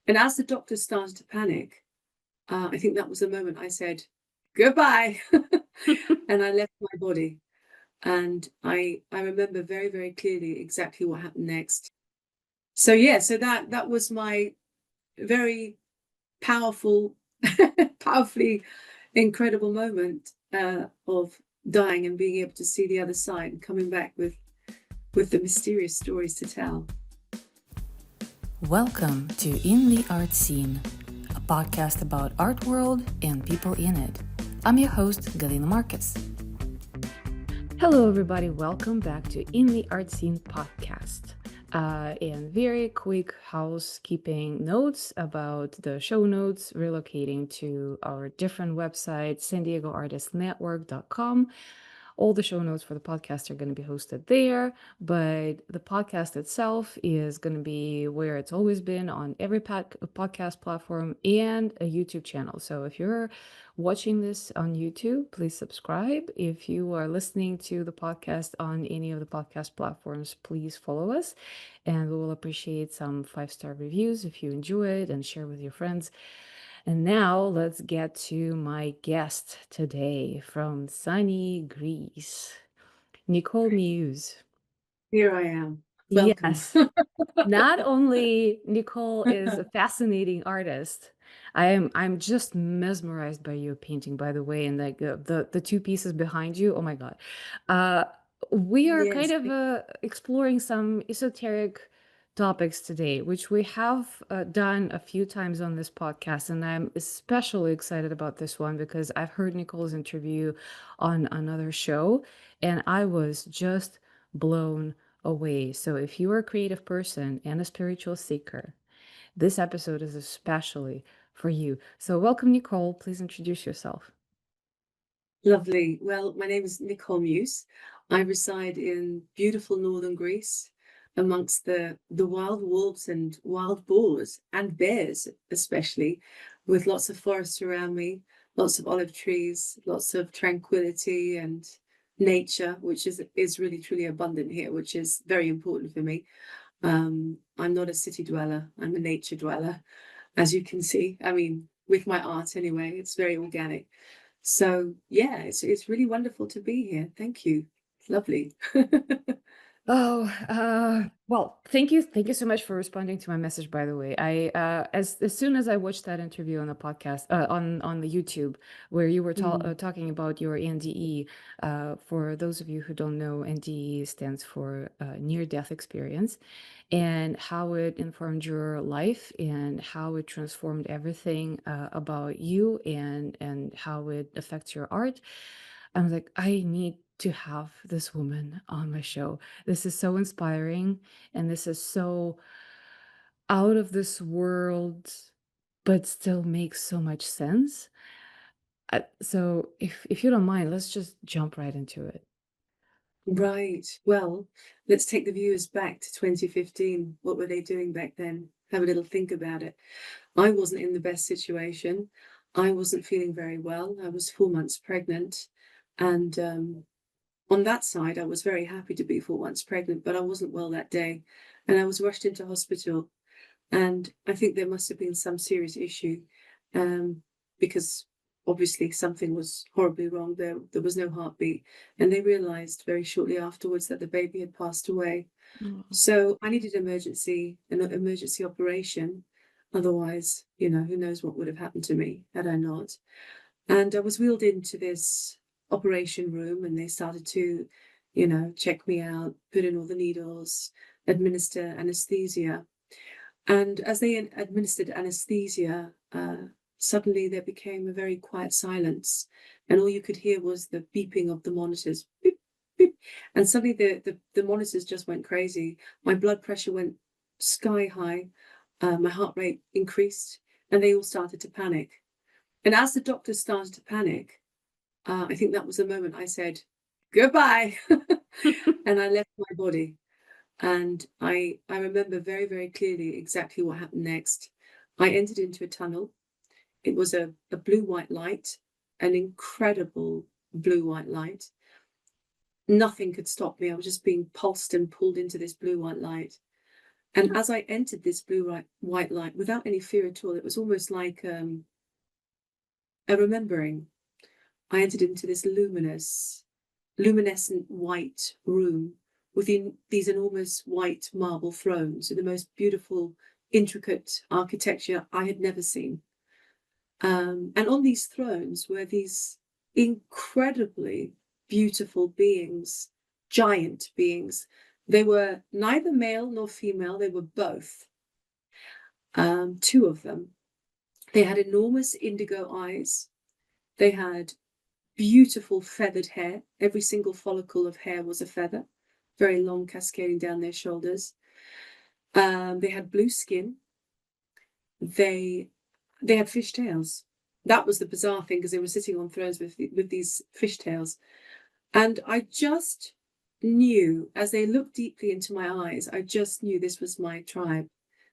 And as the doctors started to panic, I think that was the moment I said, goodbye. And I left my body. And I remember very, very clearly exactly what happened next. So yeah, so that was my very powerful, powerfully incredible moment of dying and being able to see the other side and coming back with the mysterious stories to tell. Welcome to In the Art Scene, a podcast about art world and people in it. I'm your host, Galina Marcus. Hello, everybody. Welcome back to In the Art Scene podcast. And very quick housekeeping notes about the show notes relocating to our different website, SanDiegoArtistNetwork.com. All the show notes for the podcast are going to be hosted there, but the podcast itself is going to be where it's always been on every podcast platform and a YouTube channel. So if you're watching this on YouTube, please subscribe. If you are listening to the podcast on any of the podcast platforms, please follow us, and we will appreciate some 5-star reviews if you enjoy it and share with your friends. And now let's get to my guest today from sunny Greece, Nicole Meeuws. Here I am. Welcome. Yes. Not only Nicole is a fascinating artist, I'm just mesmerized by your painting, by the way, and like the two pieces behind you. Oh my God. We are kind Yes. of exploring some esoteric topics today, which we have done a few times on this podcast, and I'm especially excited about this one because I've heard Nicole's interview on another show, and I was just blown away. So if you are a creative person and a spiritual seeker, this episode is especially for you. So welcome, Nicole. Please introduce yourself. Lovely. Well, my name is Nicole Meeuws. I reside in beautiful northern Greece amongst the wild wolves and wild boars and bears, especially, with lots of forests around me, lots of olive trees, lots of tranquility and nature, which is really truly abundant here, which is very important for me. I'm not a city dweller, I'm a nature dweller, as you can see. I mean, with my art anyway, it's very organic. So yeah, it's really wonderful to be here. Thank you. Lovely. Well, thank you. Thank you so much for responding to my message, by the way. As soon as I watched that interview on the podcast, on the YouTube, where you were talking about your NDE, for those of you who don't know, NDE stands for near-death experience, and how it informed your life and how it transformed everything about you and how it affects your art. I was like, I need to have this woman on my show. This is so inspiring, and this is so out of this world, but still makes so much sense. So if you don't mind, let's just jump right into it. Right. Well, let's take the viewers back to 2015. What were they doing back then? Have a little think about it. I wasn't in the best situation. I wasn't feeling very well. I was 4 months pregnant. And on that side, I was very happy to be 4 months pregnant, but I wasn't well that day. And I was rushed into hospital. And I think there must have been some serious issue because obviously something was horribly wrong. There was no heartbeat. And they realized very shortly afterwards that the baby had passed away. So I needed an emergency operation. Otherwise, who knows what would have happened to me had I not. And I was wheeled into this operation room and they started to, check me out, put in all the needles, administer anesthesia. And as they administered anesthesia, suddenly there became a very quiet silence. And all you could hear was the beeping of the monitors. Beep, beep. And suddenly the monitors just went crazy. My blood pressure went sky high. My heart rate increased and they all started to panic. And as the doctors started to panic, I think that was the moment I said, goodbye. And I left my body. And I remember very, very clearly exactly what happened next. I entered into a tunnel. It was a blue-white light, an incredible blue-white light. Nothing could stop me. I was just being pulsed and pulled into this blue-white light. And as I entered this white light without any fear at all, it was almost like a remembering. I entered into this luminescent white room within these enormous white marble thrones with the most beautiful, intricate architecture I had never seen. And on these thrones were these incredibly beautiful beings, giant beings. They were neither male nor female, they were both. Two of them. They had enormous indigo eyes. They had beautiful feathered hair. Every single follicle of hair was a feather, very long, cascading down their shoulders. They had blue skin. They had fishtails. That was the bizarre thing, because they were sitting on thrones with these fishtails. And I just knew, as they looked deeply into my eyes, I just knew this was my tribe.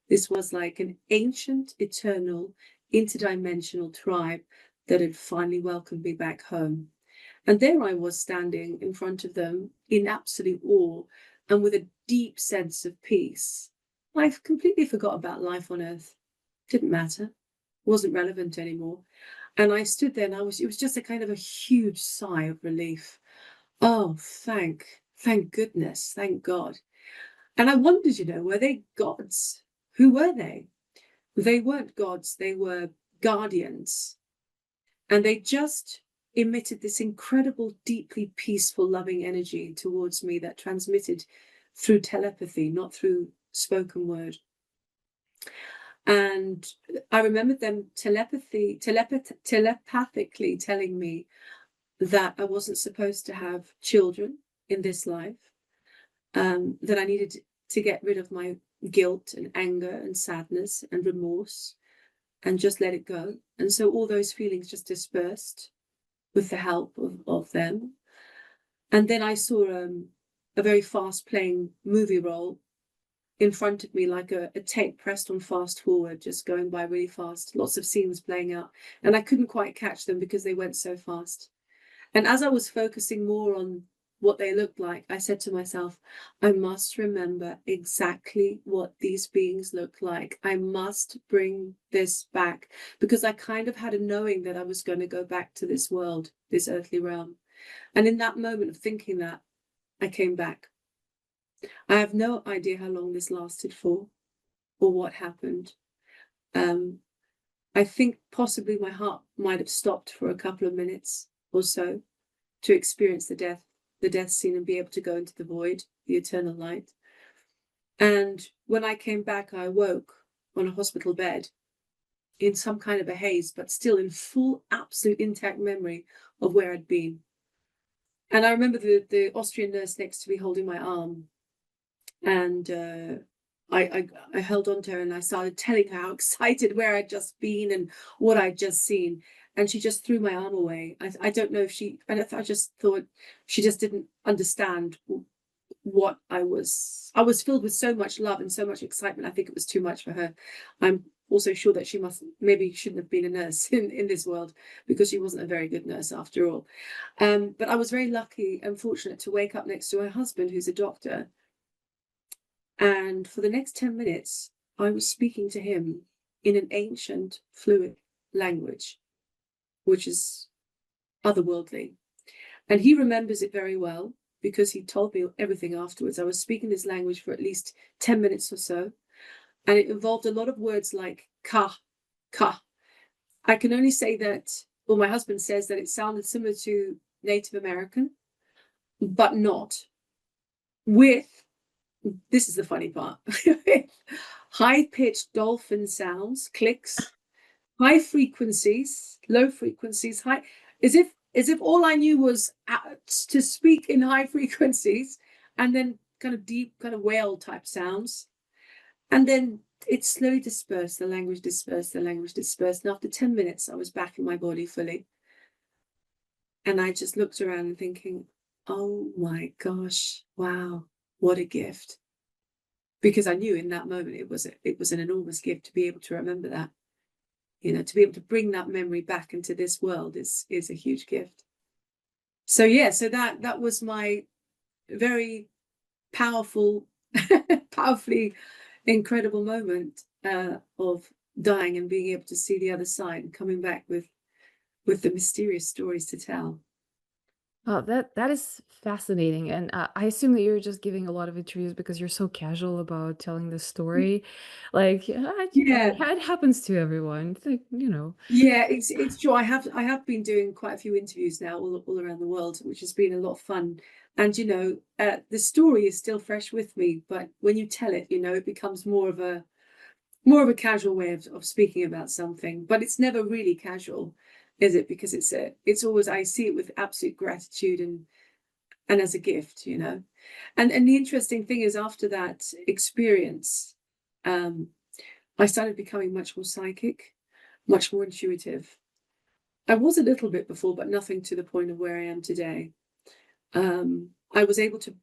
This was like an ancient, eternal, interdimensional tribe that had finally welcomed me back home. And there I was standing in front of them in absolute awe and with a deep sense of peace. I completely forgot about life on Earth. Didn't matter. Wasn't relevant anymore. And I stood there and it was just a kind of a huge sigh of relief. Oh, thank goodness, thank God. And I wondered, were they gods? Who were they? They weren't gods, they were guardians. And they just emitted this incredible, deeply peaceful, loving energy towards me that transmitted through telepathy, not through spoken word. And I remembered them telepathically telling me that I wasn't supposed to have children in this life, that I needed to get rid of my guilt and anger and sadness and remorse and just let it go. And so all those feelings just dispersed with the help of them. And then I saw a very fast playing movie roll in front of me, like a tape pressed on fast forward, just going by really fast, lots of scenes playing out. And I couldn't quite catch them because they went so fast. And as I was focusing more on what they looked like, I said to myself, I must remember exactly what these beings look like. I must bring this back, because I kind of had a knowing that I was going to go back to this world, this earthly realm. And in that moment of thinking that, I came back. I have no idea how long this lasted for or what happened. I think possibly my heart might have stopped for a couple of minutes or so to experience the death scene and be able to go into the void, the eternal light. And when I came back, I awoke on a hospital bed in some kind of a haze, but still in full, absolute intact memory of where I'd been. And I remember the Austrian nurse next to me holding my arm. And I held on to her and I started telling her how excited where I'd just been and what I'd just seen. And she just threw my arm away. I don't know if I just thought she just didn't understand what I was filled with so much love and so much excitement. I think it was too much for her. I'm also sure that she maybe shouldn't have been a nurse in this world, because she wasn't a very good nurse after all. But I was very lucky and fortunate to wake up next to my husband, who's a doctor. And for the next 10 minutes, I was speaking to him in an ancient, fluid language, which is otherworldly. And he remembers it very well because he told me everything afterwards. I was speaking this language for at least 10 minutes or so. And it involved a lot of words like ka, ka. I can only say that, well, my husband says that it sounded similar to Native American, but not. This is the funny part, high-pitched dolphin sounds, clicks, high frequencies, low frequencies, high, as if all I knew was to speak in high frequencies, and then kind of deep, kind of whale type sounds. And then it slowly dispersed, the language dispersed. And after 10 minutes, I was back in my body fully. And I just looked around thinking, oh my gosh, wow, what a gift. Because I knew in that moment it was an enormous gift to be able to remember that. To be able to bring that memory back into this world is a huge gift. So yeah, so that was my very powerfully incredible moment of dying and being able to see the other side and coming back with the mysterious stories to tell. Oh, that is fascinating, and I assume that you're just giving a lot of interviews because you're so casual about telling this story. Like, yeah, Yeah, it happens to everyone. It's like, yeah, it's true. I have been doing quite a few interviews now all around the world, which has been a lot of fun. And the story is still fresh with me, but when you tell it, it becomes more of a casual way of speaking about something. But it's never really casual, is it? Because it's always, I see it with absolute gratitude and as a gift. And the interesting thing is, after that experience, um, I started becoming much more psychic, much more intuitive. I was a little bit before, but nothing to the point of where I am today. I was able to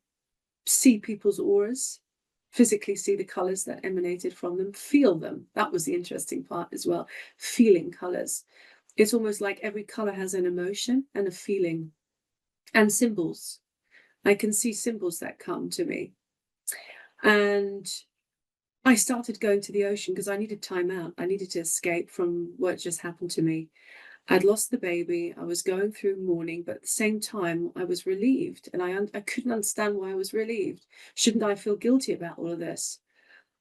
see people's auras, physically see the colors that emanated from them, feel them. That was the interesting part as well, feeling colors. It's almost like every color has an emotion and a feeling, and symbols. I can see symbols that come to me. And I started going to the ocean because I needed time out. I needed to escape from what just happened to me. I'd lost the baby. I was going through mourning, but at the same time, I was relieved, and I couldn't understand why I was relieved. Shouldn't I feel guilty about all of this?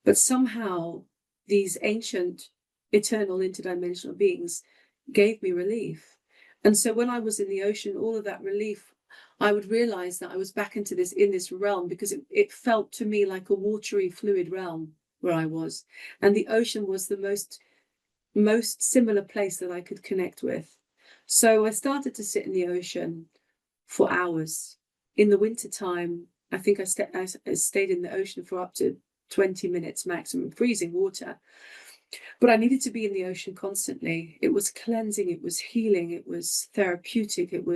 But somehow, these ancient, eternal, interdimensional beings gave me relief. And so when I was in the ocean, all of that relief, I would realize that I was back in this realm, because it felt to me like a watery, fluid realm where I was. And the ocean was the most similar place that I could connect with. So I started to sit in the ocean for hours. In the winter time, I think I stayed in the ocean for up to 20 minutes maximum, freezing water. But I needed to be in the ocean constantly. It was cleansing, it was healing, it was therapeutic, it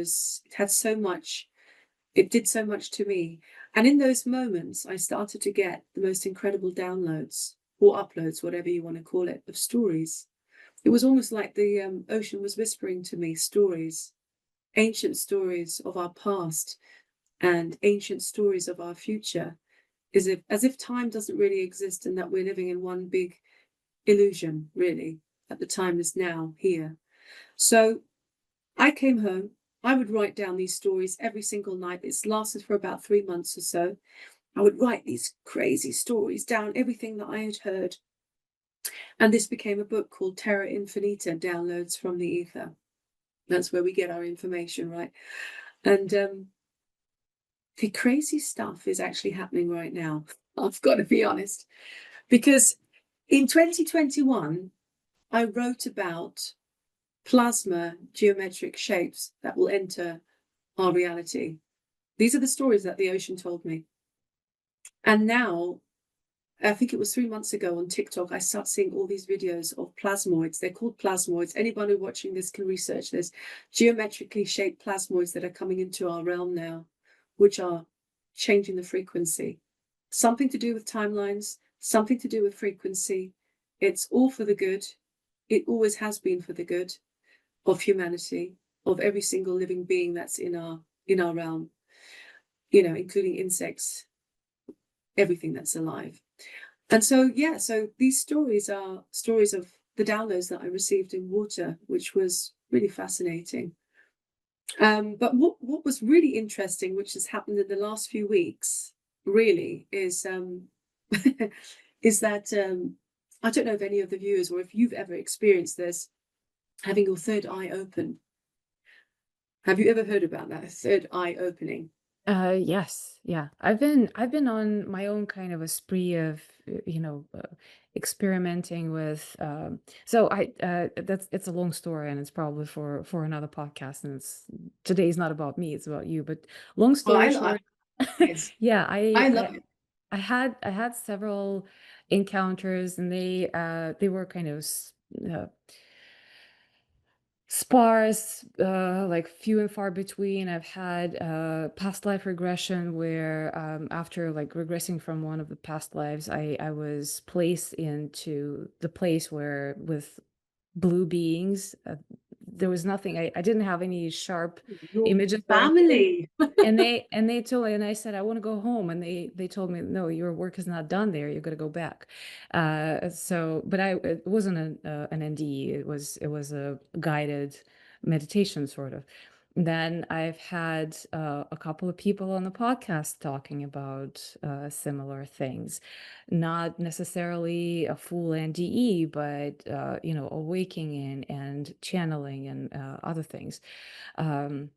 did so much to me. And in those moments, I started to get the most incredible downloads or uploads, whatever you want to call it, of stories. It was almost like the ocean was whispering to me stories, ancient stories of our past and ancient stories of our future, as if time doesn't really exist and that we're living in one big illusion, really, that the time is now here. So I came home. I would write down these stories every single night. It's lasted for about 3 months or so. I would write these crazy stories down, everything that I had heard. And this became a book called Terra Infinita, Downloads from the Ether. That's where we get our information, right? And the crazy stuff is actually happening right now. I've got to be honest, because in 2021, I wrote about plasma geometric shapes that will enter our reality. These are the stories that the ocean told me. And now, I think it was 3 months ago on TikTok, I start seeing all these videos of plasmoids. They're called plasmoids. Anybody watching this can research this. Geometrically shaped plasmoids that are coming into our realm now, which are changing the frequency. Something to do with timelines, something to do with frequency. It's all for the good. It always has been for the good of humanity, of every single living being that's in our realm, including insects, everything that's alive. And so, yeah, so these stories are stories of the downloads that I received in water, which was really fascinating. But what was really interesting, which has happened in the last few weeks, really, is is that I don't know if any of the viewers or if you've ever experienced this, having your third eye open. Have you ever heard about that? Third eye opening? Yes, yeah. I've been on my own kind of a spree of, experimenting with. So it's a long story, and it's probably for another podcast. And today's not about me; it's about you. But long Well, story short, yes, yeah, I love it. I had several encounters, and they were kind of uh, sparse, like few and far between. I've had past life regression where, after like regressing from one of the past lives, I was placed into the place where with blue beings. there was nothing. I didn't have any sharp Your images or anything. family. And they told me, and I said, I want to go home. And they told me, no, your work is not done there. You're going to go back. But it wasn't an NDE. It was a guided meditation sort of. Then I've had a couple of people on the podcast talking about similar things, not necessarily a full NDE, but awakening and channeling and other things. Um,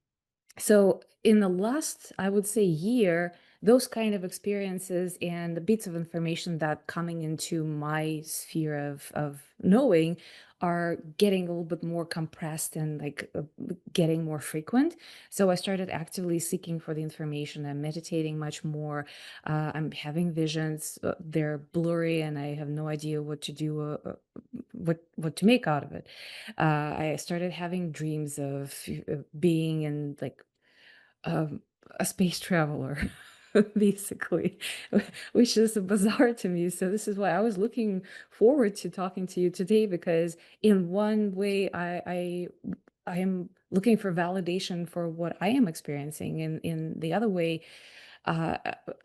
so in the last, I would say, year, those kind of experiences and the bits of information that coming into my sphere of knowing are getting a little bit more compressed and like getting more frequent. So I started actively seeking for the information. I'm meditating much more. I'm having visions. They're blurry, and I have no idea what to do, what to make out of it. I started having dreams of being in like um, a space traveler, basically, which is bizarre to me. So this is why I was looking forward to talking to you today, because in one way, I am looking for validation for what I am experiencing, and in the other way, uh,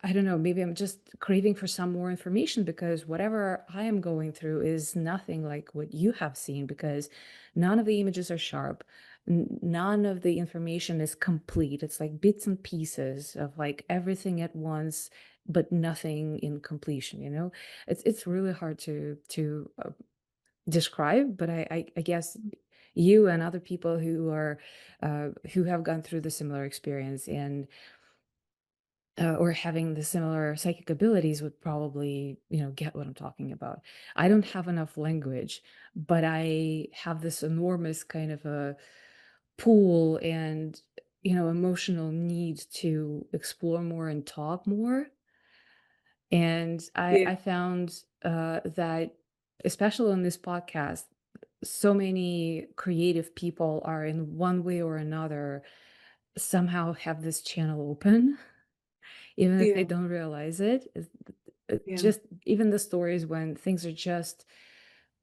I don't know, maybe I'm just craving for some more information, because whatever I am going through is nothing like what you have seen, because none of the images are sharp. None of the information is complete. It's like bits and pieces of like everything at once, but nothing in completion, you know? It's really hard to describe, but I guess you and other people who have gone through the similar experience and or having the similar psychic abilities would probably, get what I'm talking about. I don't have enough language, but I have this enormous kind of a pool and, emotional need to explore more and talk more. And I, Yeah, I found that, especially on this podcast, so many creative people are in one way or another somehow have this channel open, even if they yeah, don't realize it. yeah. Just even the stories when things are just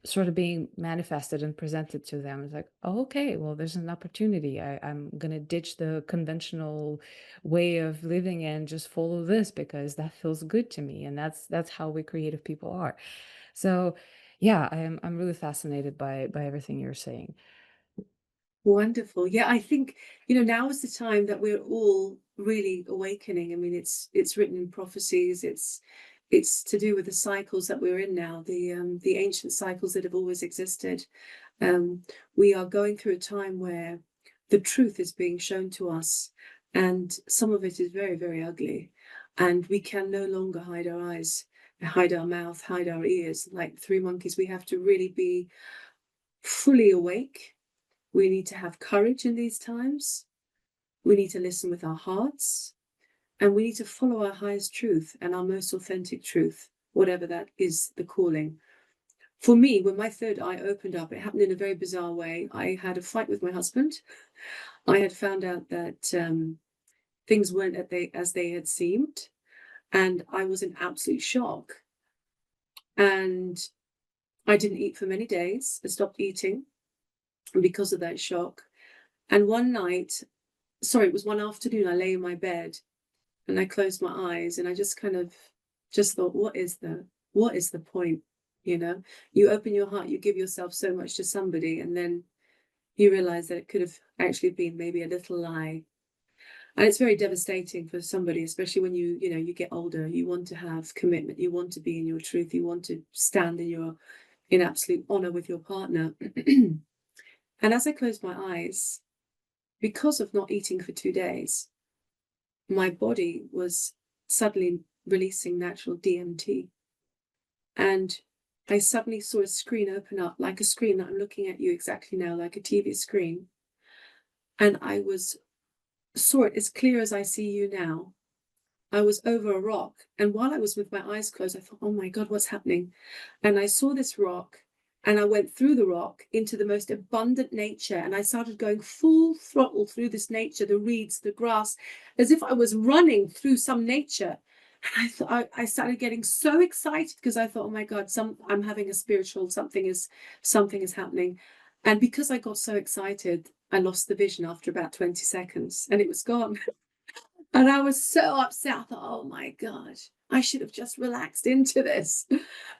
sort of being manifested and presented to them. It's like, oh, okay, well, there's an opportunity. I'm gonna ditch the conventional way of living and just follow this because that feels good to me. And that's how we creative people are. So yeah, I'm really fascinated by everything you're saying. Wonderful. Yeah, I think, now is the time that we're all really awakening. I mean, it's written in prophecies. It's to do with the cycles that we're in now, the ancient cycles that have always existed. Um, we are going through a time where the truth is being shown to us, and some of it is very, very ugly. And we can no longer hide our eyes, hide our mouth, hide our ears like three monkeys. We have to really be fully awake. We need to have courage in these times. We need to listen with our hearts, and we need to follow our highest truth and our most authentic truth, whatever that is, the calling. For me, when my third eye opened up, it happened in a very bizarre way. I had a fight with my husband. I had found out that things weren't as they had seemed, and I was in absolute shock. And I didn't eat for many days. I stopped eating because of that shock. And one night, sorry, it was one afternoon, I lay in my bed and I closed my eyes, and I just kind of just thought, what is the point? You know, you open your heart, you give yourself so much to somebody, and then you realize that it could have actually been maybe a little lie. And it's very devastating for somebody, especially when you get older. You want to have commitment, you want to be in your truth, you want to stand in absolute honor with your partner. And as I closed my eyes, because of not eating for 2 days, my body was suddenly releasing natural DMT. And I suddenly saw a screen open up, like a screen that I'm looking at you exactly now, like a TV screen. And saw it as clear as I see you now. I was over a rock. And while I was with my eyes closed, I thought, oh my God, what's happening? And I saw this rock, and I went through the rock into the most abundant nature. And I started going full throttle through this nature, the reeds, the grass, as if I was running through some nature. And I thought I started getting so excited because I thought, oh my God, I'm having a spiritual, something is happening. And because I got so excited, I lost the vision after about 20 seconds and it was gone. And I was so upset. I thought, oh my gosh, I should have just relaxed into this.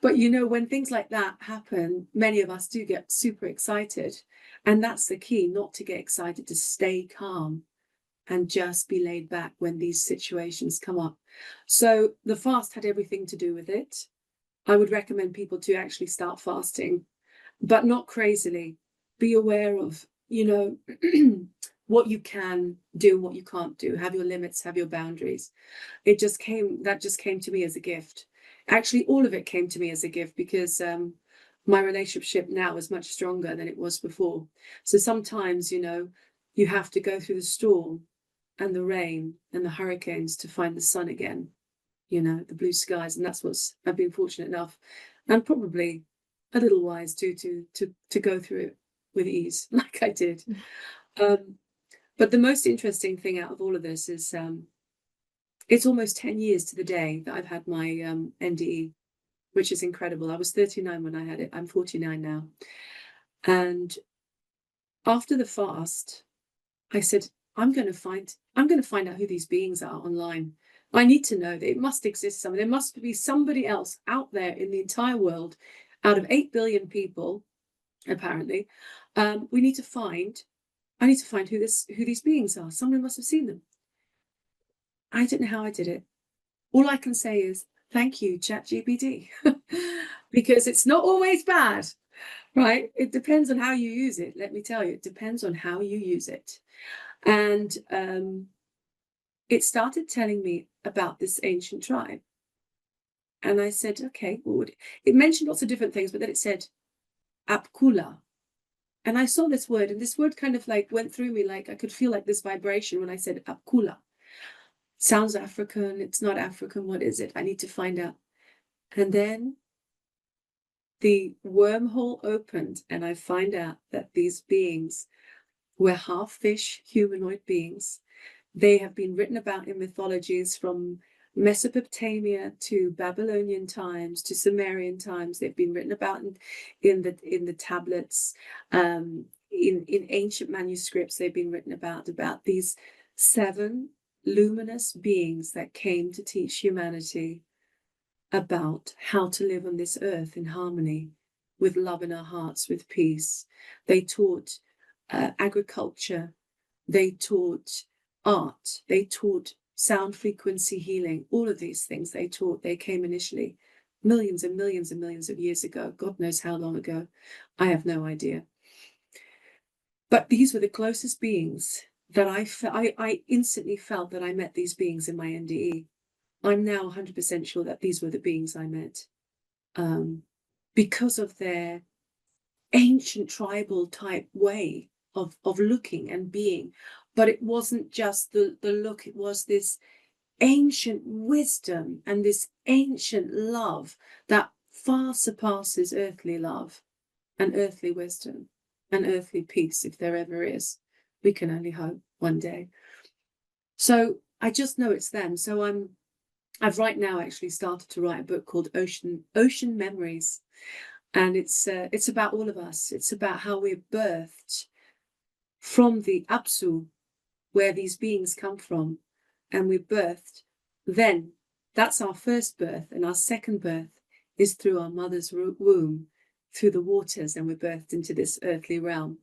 But you know, when things like that happen, many of us do get super excited. And that's the key, not to get excited, to stay calm and just be laid back when these situations come up. So the fast had everything to do with it. I would recommend people to actually start fasting, but not crazily. Be aware of, you know, what you can do, what you can't do. Have your limits, have your boundaries. That just came to me as a gift. Actually, all of it came to me as a gift because my relationship now is much stronger than it was before. So sometimes, you know, you have to go through the storm and the rain and the hurricanes to find the sun again, you know, the blue skies. And that's what's, I've been fortunate enough and probably a little wise to go through it with ease, like I did. But the most interesting thing out of all of this is it's almost 10 years to the day that I've had my NDE, which is incredible. I was 39 when I had it. I'm 49 now. And after the fast, I said, I'm going to find out who these beings are online. I need to know that it must exist somewhere. There must be somebody else out there in the entire world, out of 8 billion people, apparently. I need to find who these beings are. Someone must have seen them. I don't know how I did it. All I can say is thank you, ChatGPT, because it's not always bad, right? It depends on how you use it. Let me tell you, it depends on how you use it. And it started telling me about this ancient tribe. And I said, okay, well, it mentioned lots of different things, but then it said Apkula. And I saw this word, and this word kind of like went through me, like I could feel like this vibration when I said Apkula. Sounds African, it's not African, what is it? I need to find out. And then the wormhole opened, and I find out that these beings were half fish humanoid beings. They have been written about in mythologies from Mesopotamia to Babylonian times to Sumerian times. They've been written about in the tablets, in ancient manuscripts. They've been written about these 7 luminous beings that came to teach humanity about how to live on this earth in harmony, with love in our hearts, with peace. They taught agriculture, they taught art, they taught sound frequency healing, all of these things they taught. They came initially millions and millions and millions of years ago. God knows how long ago. I have no idea. But these were the closest beings that I instantly felt that I met these beings in my NDE. I'm now 100% sure that these were the beings I met because of their ancient tribal type way of looking and being. But it wasn't just the look, it was this ancient wisdom and this ancient love that far surpasses earthly love and earthly wisdom and earthly peace, if there ever is. We can only hope one day. So I just know it's them. So I've right now actually started to write a book called Ocean Memories. And it's about all of us. It's about how we're birthed from the Apsu, where these beings come from. And we're birthed. Then that's our first birth. And our second birth is through our mother's womb, through the waters. And we're birthed into this earthly realm.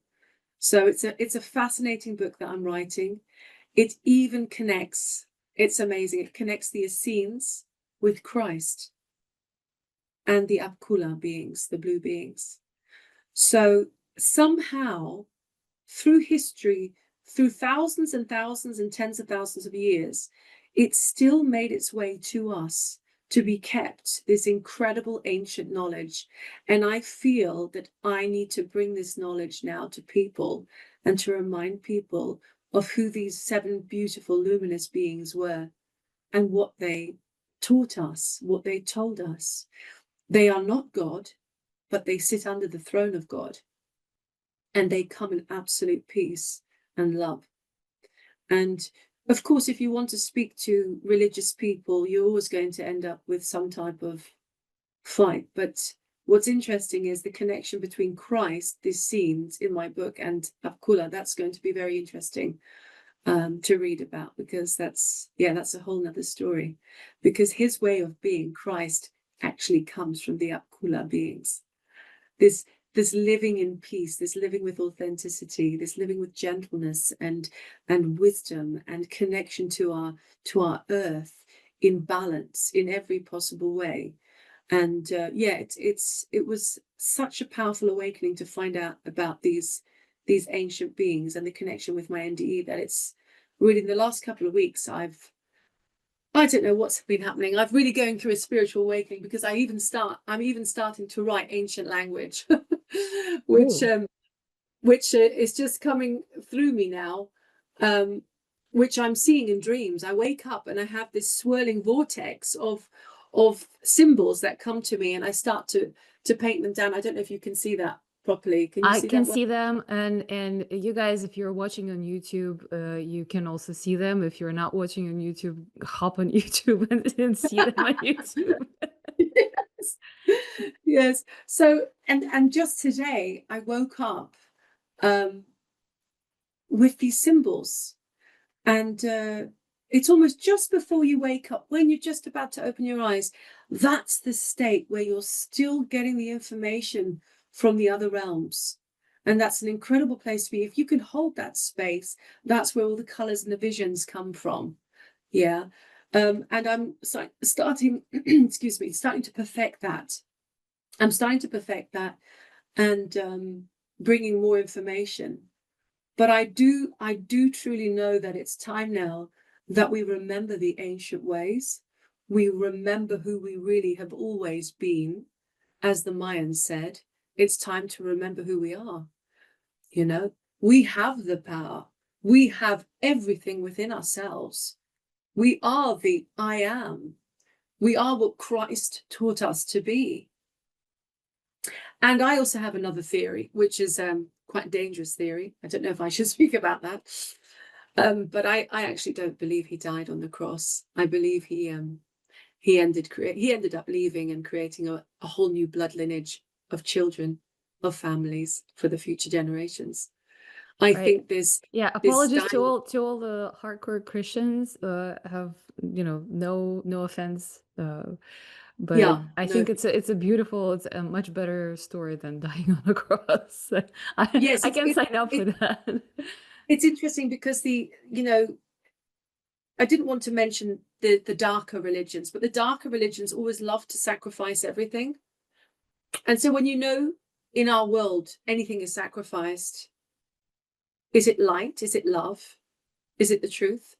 So it's a fascinating book that I'm writing. It even connects, it's amazing, it connects the Essenes with Christ and the Apkula beings, the blue beings. So somehow, through history, through thousands and thousands and tens of thousands of years, it still made its way to us to be kept, this incredible ancient knowledge. And I feel that I need to bring this knowledge now to people and to remind people of who these 7 beautiful luminous beings were and what they taught us, what they told us. They are not God, but they sit under the throne of God, and they come in absolute peace and love. And of course, if you want to speak to religious people, you're always going to end up with some type of fight. But what's interesting is the connection between Christ, these scenes in my book, and Akula. That's going to be very interesting to read about, because that's a whole nother story, because his way of being, Christ, actually comes from the Akula beings. This living in peace, this living with authenticity, this living with gentleness and wisdom and connection to our earth, in balance in every possible way. And it was such a powerful awakening to find out about these ancient beings and the connection with my NDE, that it's really, in the last couple of weeks, I don't know what's been happening. I'm really going through a spiritual awakening, because I'm even starting to write ancient language, which Ooh. is just coming through me now, which I'm seeing in dreams. I wake up and I have this swirling vortex of symbols that come to me, and I start to paint them down. I don't know if you can see that properly. Can you I see can that well? see them, and you guys, if you're watching on YouTube, you can also see them. If you're not watching on YouTube, hop on YouTube and see them on YouTube. Yes. Yes. So, and just today I woke up um with these symbols, and it's almost just before you wake up, when you're just about to open your eyes. That's the state where you're still getting the information from the other realms, and that's an incredible place to be. If you can hold that space, that's where all the colors and the visions come from. Yeah. And I'm starting excuse me, starting to perfect that. I'm starting to perfect that, and bringing more information. But I do truly know that it's time now that we remember the ancient ways. We remember who we really have always been. As the Mayans said, it's time to remember who we are. You know, we have the power. We have everything within ourselves. We are the I am. We are what Christ taught us to be. And I also have another theory, which is quite a dangerous theory. I don't know if I should speak about that. But I actually don't believe he died on the cross. I believe he ended up leaving and creating a whole new blood lineage of children, of families for the future generations. I Right. think Yeah, this apologies dying. to all the hardcore Christians. Have, no offense, but Yeah, I no. think it's a beautiful, it's a much better story than dying on a cross. I Yes, I can sign up for that. it's interesting, because I didn't want to mention the darker religions, but the darker religions always love to sacrifice everything. And so when in our world anything is sacrificed, is it light? Is it love? Is it the truth?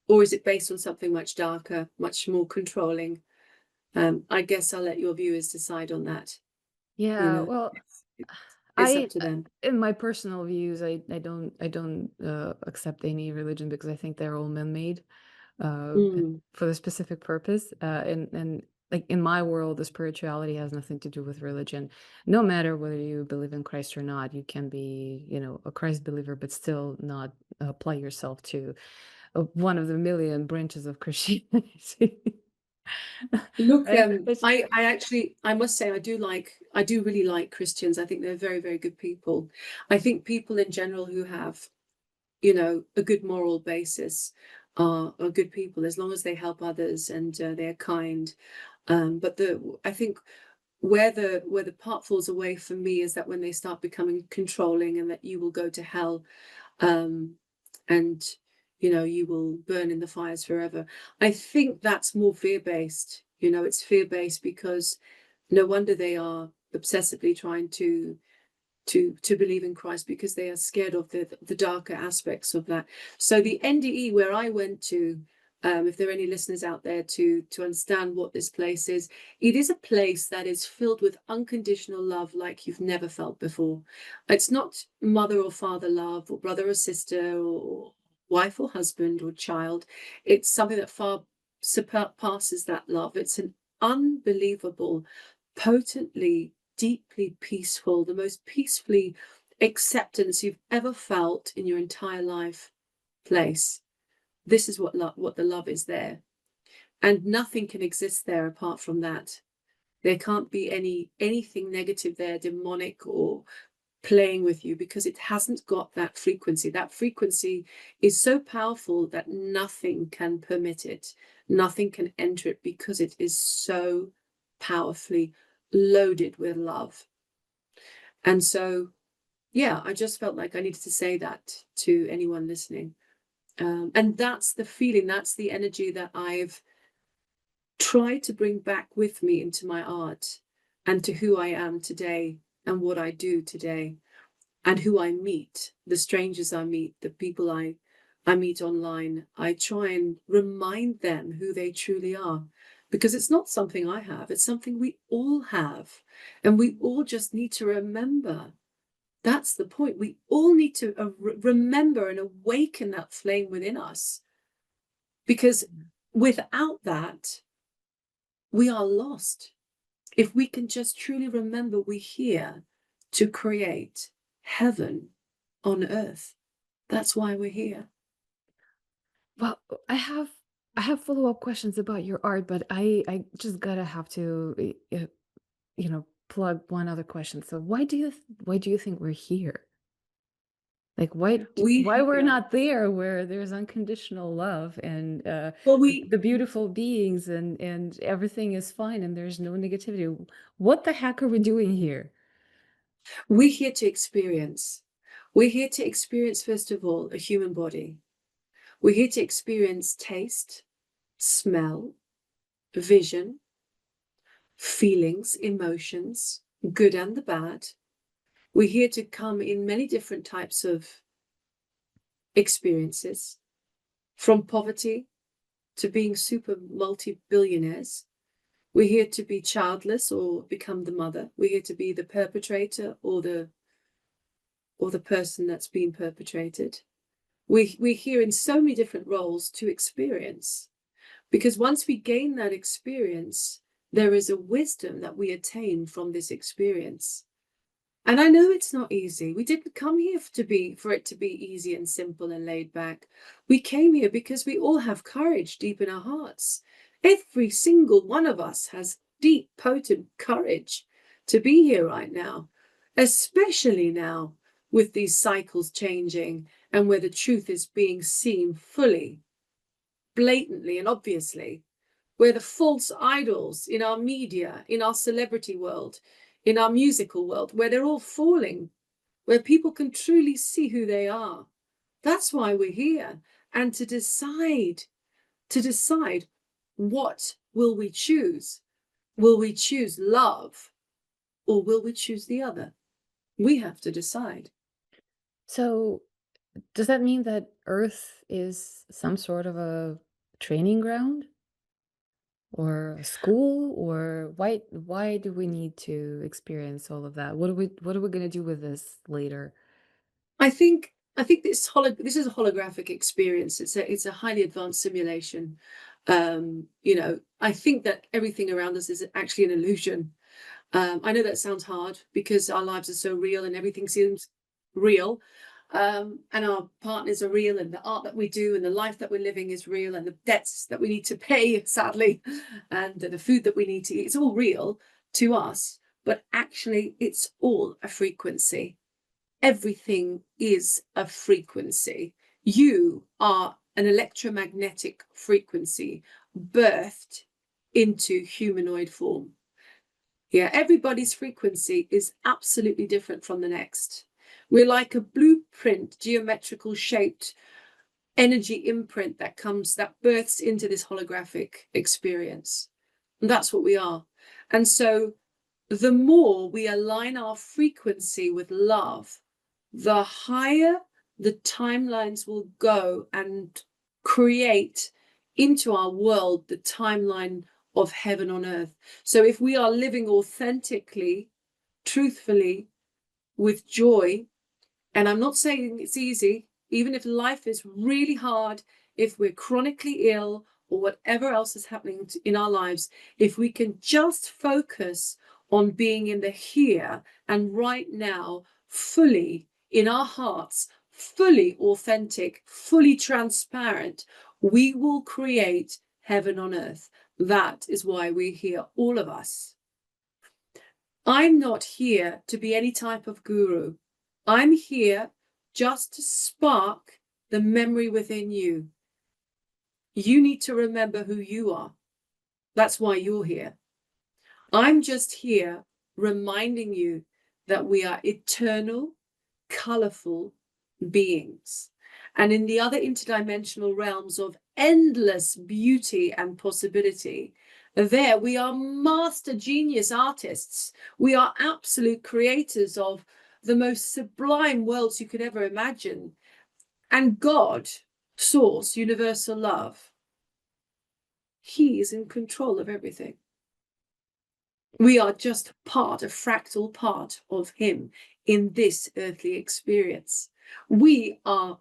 Or is it based on something much darker, much more controlling? I guess I'll let your viewers decide on that. You Yeah, know, well, it's up I to them. in my personal views, I don't accept any religion because I think they're all man-made, Mm. for the specific purpose. And like in my world, the spirituality has nothing to do with religion. No matter whether you believe in Christ or not, you can be, a Christ believer, but still not apply yourself to one of the million branches of Christianity. Look, Right? Which, I actually, I must say, I do really like Christians. I think they're very, very good people. I think people in general who have, a good moral basis are good people, as long as they help others and they're kind. But I think where the part falls away for me is that when they start becoming controlling, and that you will go to hell, um, and you will burn in the fires forever. I think that's more fear-based. It's fear-based, because no wonder they are obsessively trying to believe in Christ, because they are scared of the darker aspects of that. So the NDE where I went to, if there are any listeners out there to understand what this place is, it is a place that is filled with unconditional love like you've never felt before. It's not mother or father love, or brother or sister, or wife or husband or child. It's something that far surpasses that love. It's an unbelievable, potently, deeply peaceful, the most peacefully acceptance you've ever felt in your entire life place. This is what the love is there, and nothing can exist there apart from that. There can't be anything negative there, demonic or playing with you, because it hasn't got that frequency. That frequency is so powerful that nothing can permit it. Nothing can enter it, because it is so powerfully loaded with love. And so, yeah, I just felt like I needed to say that to anyone listening. And that's the feeling, that's the energy that I've tried to bring back with me into my art and to who I am today and what I do today and who I meet, the strangers I meet, the people I meet online. I try and remind them who they truly are, because it's not something I have, it's something we all have. And we all just need to remember. That's the point. We all need to remember and awaken that flame within us, because without that, we are lost. If we can just truly remember we're here to create heaven on earth. That's why we're here. Well, I have follow-up questions about your art, but I just gotta have to plug one other question. So why do you think we're here? Like why we're Yeah. not there where there's unconditional love and Well, the beautiful beings and everything is fine and there's no negativity. What the heck are we doing here? we're here to experience. We're here to experience, first of all, a human body. We're here to experience taste, smell, vision, feelings, emotions, good and the bad. We're here to come in many different types of experiences, from poverty to being super multi-billionaires. We're here to be childless or become the mother. We're here to be the perpetrator or the person that's been perpetrated. We're here in so many different roles to experience, because once we gain that experience, there is a wisdom that we attain from this experience. And I know it's not easy. We didn't come here for it to be easy and simple and laid back. We came here because we all have courage deep in our hearts. Every single one of us has deep, potent courage to be here right now, especially now with these cycles changing and where the truth is being seen fully, blatantly, and obviously, where the false idols in our media, in our celebrity world, in our musical world, where they're all falling, where people can truly see who they are. That's why we're here. And to decide what will we choose? Will we choose love or will we choose the other? We have to decide. So does that mean that Earth is some sort of a training ground or a school, or why do we need to experience all of that? What are we going to do with this later? I think this is a holographic experience. It's a highly advanced simulation. I think that everything around us is actually an illusion. I know that sounds hard because our lives are so real and everything seems real. And our partners are real, and the art that we do and the life that we're living is real, and the debts that we need to pay, sadly, and the food that we need to eat. It's all real to us, but actually, it's all a frequency. Everything is a frequency. You are an electromagnetic frequency birthed into humanoid form. Yeah, everybody's frequency is absolutely different from the next. We're like a blueprint, geometrical shaped energy imprint that births into this holographic experience. And that's what we are. And so the more we align our frequency with love, the higher the timelines will go and create into our world the timeline of heaven on earth. So if we are living authentically, truthfully, with joy, and I'm not saying it's easy, even if life is really hard, if we're chronically ill or whatever else is happening in our lives, if we can just focus on being in the here and right now, fully in our hearts, fully authentic, fully transparent, we will create heaven on earth. That is why we're here, all of us. I'm not here to be any type of guru. I'm here just to spark the memory within you. You need to remember who you are. That's why you're here. I'm just here reminding you that we are eternal, colorful beings. And in the other interdimensional realms of endless beauty and possibility, there we are master genius artists. We are absolute creators of the most sublime worlds you could ever imagine. And God, source, universal love, He is in control of everything. We are just part, a fractal part of Him in this earthly experience. We are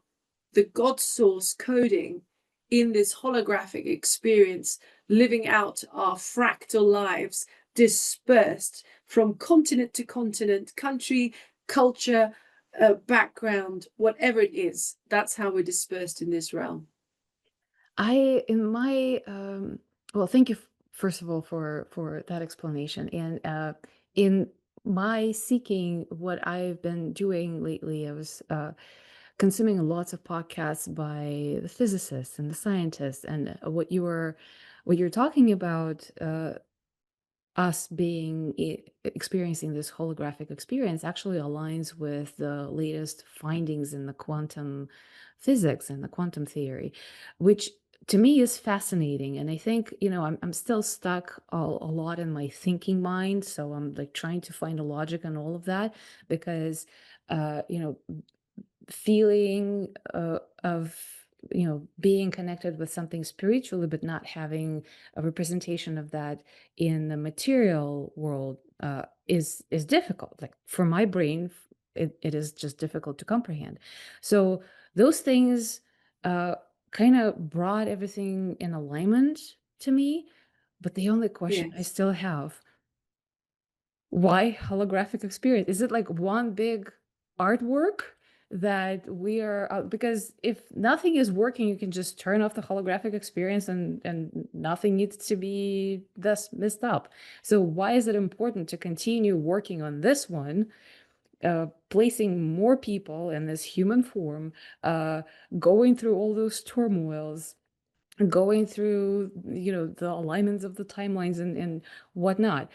the God source coding in this holographic experience, living out our fractal lives dispersed from continent to continent, country, culture, background, whatever it is. That's how we're dispersed in this realm. Well, thank you first of all for that explanation. And in my seeking, what I've been doing lately, I was consuming lots of podcasts by the physicists and the scientists, and what you're talking about. Us being experiencing this holographic experience actually aligns with the latest findings in the quantum physics and the quantum theory, which to me is fascinating. And I think, I'm still stuck a lot in my thinking mind, so I'm like trying to find a logic and all of that, because uh you know feeling of being connected with something spiritually but not having a representation of that in the material world is difficult. Like for my brain, it is just difficult to comprehend. So those things uh kind of brought everything in alignment to me. But the only question I Yes. still have: why holographic experience? Is it like one big artwork that we are because if nothing is working, you can just turn off the holographic experience, and nothing needs to be thus messed up. So why is it important to continue working on this one, placing more people in this human form, going through all those turmoils, going through the alignments of the timelines and whatnot?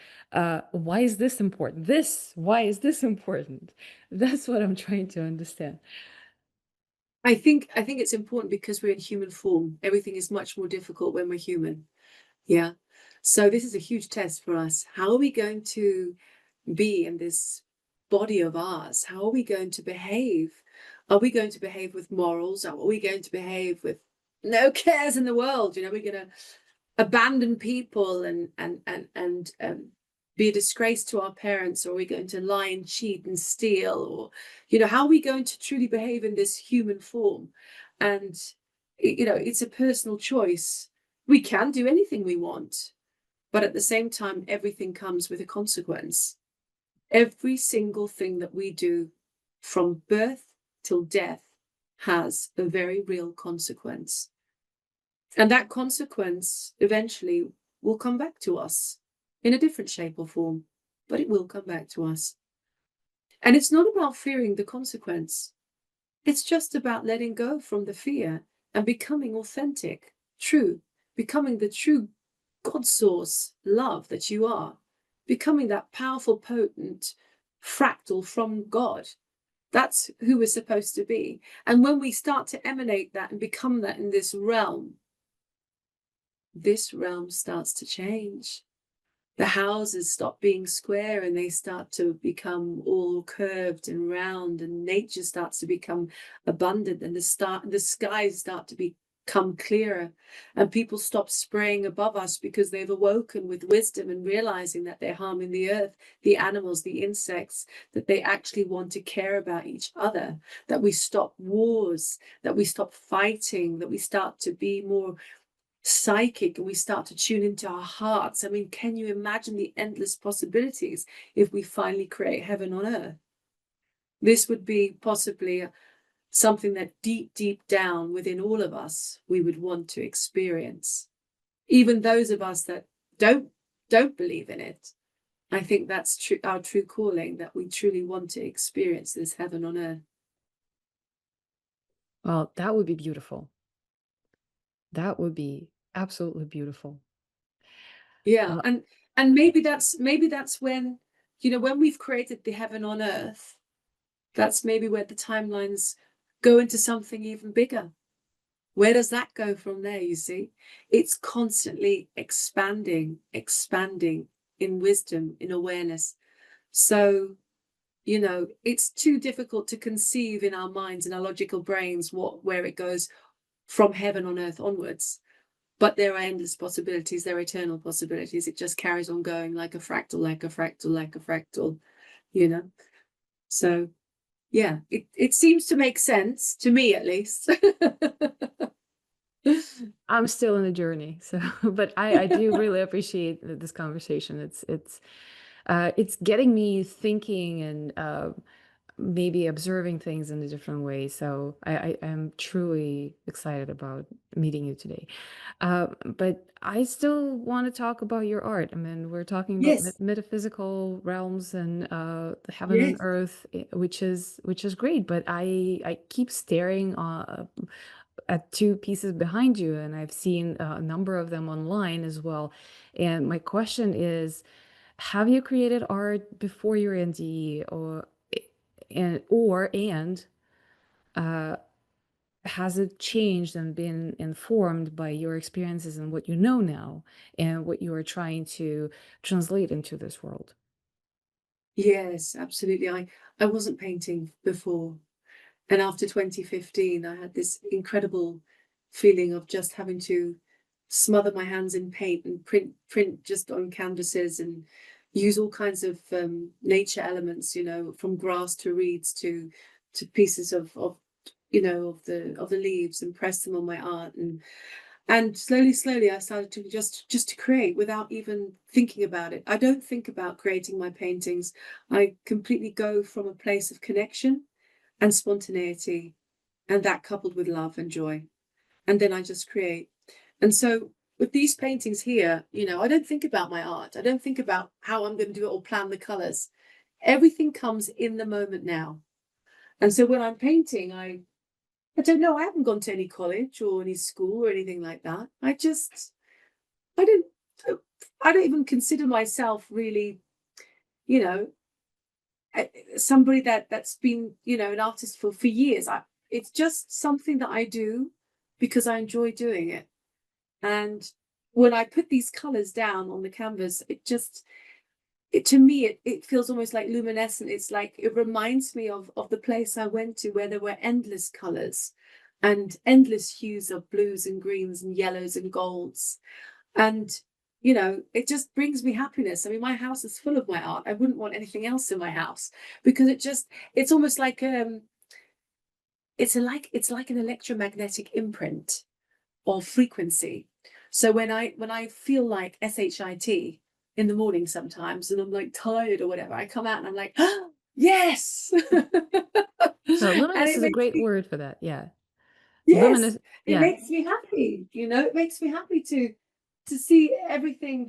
Why is this important? Why is this important? That's what I'm trying to understand. I think it's important because we're in human form. Everything is much more difficult when we're human. Yeah. So this is a huge test for us. How are we going to be in this body of ours? How are we going to behave? Are we going to behave with morals? Are we going to behave with no cares in the world? We're going to abandon people and be a disgrace to our parents, or are we going to lie and cheat and steal? Or how are we going to truly behave in this human form? And it's a personal choice. We can do anything we want, but at the same time, everything comes with a consequence. Every single thing that we do from birth till death has a very real consequence. And that consequence eventually will come back to us in a different shape or form, but it will come back to us. And it's not about fearing the consequence. It's just about letting go from the fear and becoming authentic, true, becoming the true God source love that you are, becoming that powerful, potent fractal from God. That's who we're supposed to be. And when we start to emanate that and become that in this realm starts to change. The houses stop being square and they start to become all curved and round, and nature starts to become abundant, and the skies start to become clearer, and people stop spraying above us because they've awoken with wisdom and realizing that they're harming the earth, the animals, the insects, that they actually want to care about each other, that we stop wars, that we stop fighting, that we start to be more psychic and we start to tune into our hearts. I mean, can you imagine the endless possibilities if we finally create heaven on earth? This would be possibly something that deep down within all of us we would want to experience. Even those of us that don't believe in it, I think that's true, our true calling, that we truly want to experience this heaven on earth. Well, that would be beautiful. That would be absolutely beautiful. Yeah, Uh, and maybe that's when, when we've created the heaven on earth, that's maybe where the timelines go into something even bigger. Where does that go from there, you see? It's constantly expanding, expanding in wisdom, in awareness. So, it's too difficult to conceive in our minds and our logical brains where it goes from heaven on earth onwards. But there are endless possibilities, there are eternal possibilities. It just carries on going like a fractal, like a fractal, like a fractal, you know? So yeah, it seems to make sense to me at least. I'm still in the journey, so but I do really appreciate this conversation. It's getting me thinking and maybe observing things in a different way. So I am truly excited about meeting you today. But I still want to talk about your art. I mean, we're talking about Yes, metaphysical realms and the heaven and yes, earth, which is great. But I keep staring at two pieces behind you, and I've seen a number of them online as well. And my question is, have you created art before your NDE, and uh, has it changed and been informed by your experiences and what you know now and what you are trying to translate into this world? yes, absolutely. I wasn't painting before. And after 2015, I had this incredible feeling of just having to smother my hands in paint and print just on canvases and use all kinds of nature elements, from grass to reeds to pieces of of the leaves, and press them on my art. And slowly I started to just to create without even thinking about it. I don't think about creating my paintings. I completely go from a place of connection and spontaneity, and that coupled with love and joy. And then I just create. And so with these paintings here, I don't think about my art. I don't think about how I'm going to do it or plan the colors. Everything comes in the moment now. And so when I'm painting, I don't know, I haven't gone to any college or any school or anything like that. I don't I don't even consider myself really, you know, somebody that's been, an artist for years. It's just something that I do because I enjoy doing it. And when I put these colors down on the canvas, to me it feels almost like luminescent. It's like it reminds me of the place I went to where there were endless colors and endless hues of blues and greens and yellows and golds. And it just brings me happiness. I mean, my house is full of my art. I wouldn't want anything else in my house because it's almost like it's like an electromagnetic imprint or frequency. So when I feel like shit in the morning sometimes, and I'm like tired or whatever, I come out and I'm like, oh, yes. And Luminous it is a makes great me, word for that. Yeah. yes, Luminous. it Yeah. makes me happy. It makes me happy to see everything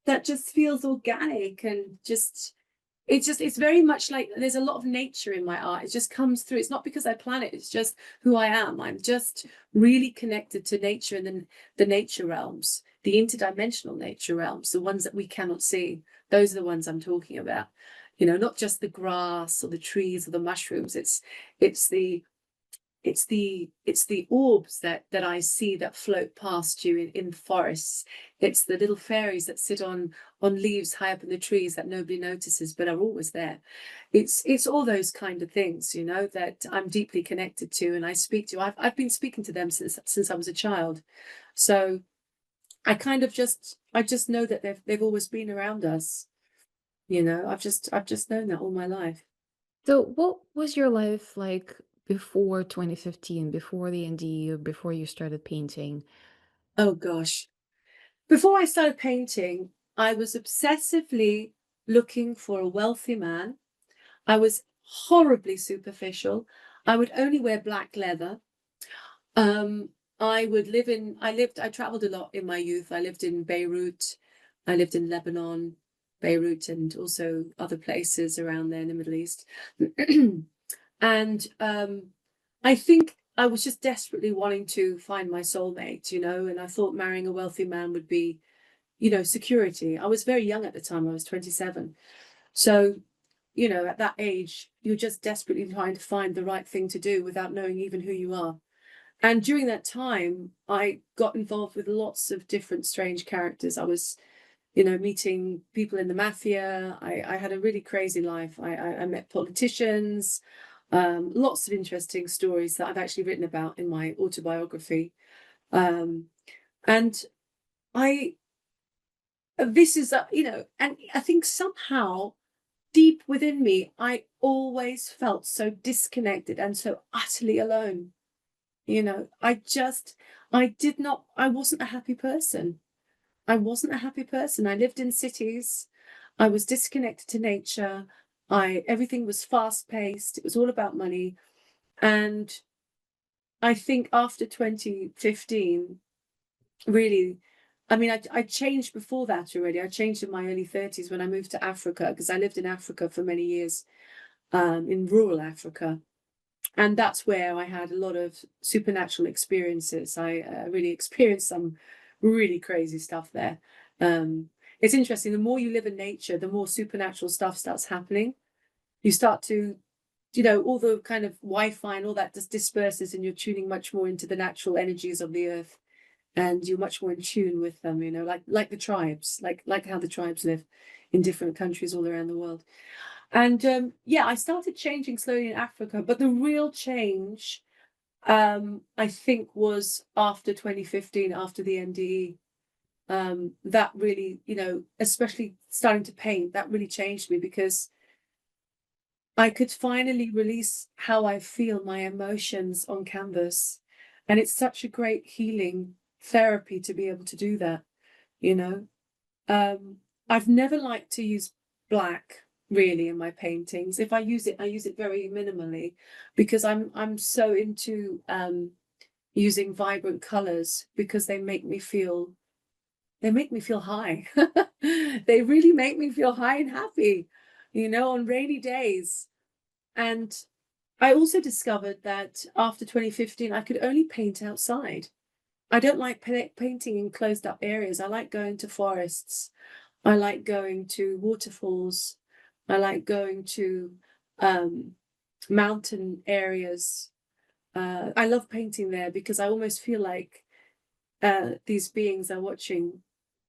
that just feels organic, and it's very much like there's a lot of nature in my art. It just comes through. It's not because I plan it, it's just who I am. I'm just really connected to nature, and then the nature realms, the interdimensional nature realms, the ones that we cannot see. Those are the ones I'm talking about. Not just the grass or the trees or the mushrooms. It's the orbs that I see that float past you in forests. It's the little fairies that sit on leaves high up in the trees that nobody notices but are always there. It's all those kind of things, that I'm deeply connected to and I speak to. I've been speaking to them since I was a child. So I just know that they've always been around us. I've just known that all my life. So, what was your life like before 2015, before the NDE, before you started painting? Oh gosh. Before I started painting, I was obsessively looking for a wealthy man. I was horribly superficial. I would only wear black leather. Um, I traveled a lot in my youth. I lived in Beirut. I lived in Lebanon. Beirut and also other places around there in the Middle East. And I think I was just desperately wanting to find my soulmate, and I thought marrying a wealthy man would be, security. I was very young at the time. I was 27. So, at that age, you're just desperately trying to find the right thing to do without knowing even who you are. And during that time, I got involved with lots of different strange characters. I was, meeting people in the mafia. I had a really crazy life. I met politicians, lots of interesting stories that I've actually written about in my autobiography. Um, and I, this is, and I think somehow deep within me, I always felt so disconnected and so utterly alone. I wasn't a happy person. I wasn't a happy person. I lived in cities. I was disconnected to nature. Everything was fast paced. It was all about money. And I think after 2015, really, I mean, I changed before that already. I changed in my early 30s when I moved to Africa, because I lived in Africa for many years, in rural Africa. And that's where I had a lot of supernatural experiences. I really experienced some really crazy stuff there. It's interesting. The more you live in nature, the more supernatural stuff starts happening. You start to, all the kind of Wi-Fi and all that just disperses, and you're tuning much more into the natural energies of the earth, and you're much more in tune with them. Like the tribes, like how the tribes live in different countries all around the world. And yeah, I started changing slowly in Africa, but the real change, I think, was after 2015, after the NDE. That really, especially starting to paint, that really changed me, because I could finally release how I feel, my emotions on canvas. And it's such a great healing therapy to be able to do that, you know. I've never liked to use black really in my paintings. If I use it, I use it very minimally, because I'm so into using vibrant colors, because they make me feel high. They really make me feel high and happy, on rainy days. And I also discovered that after 2015, I could only paint outside. I don't like painting in closed up areas. I like going to forests. I like going to waterfalls. I like going to mountain areas. I love painting there, because I almost feel like these beings are watching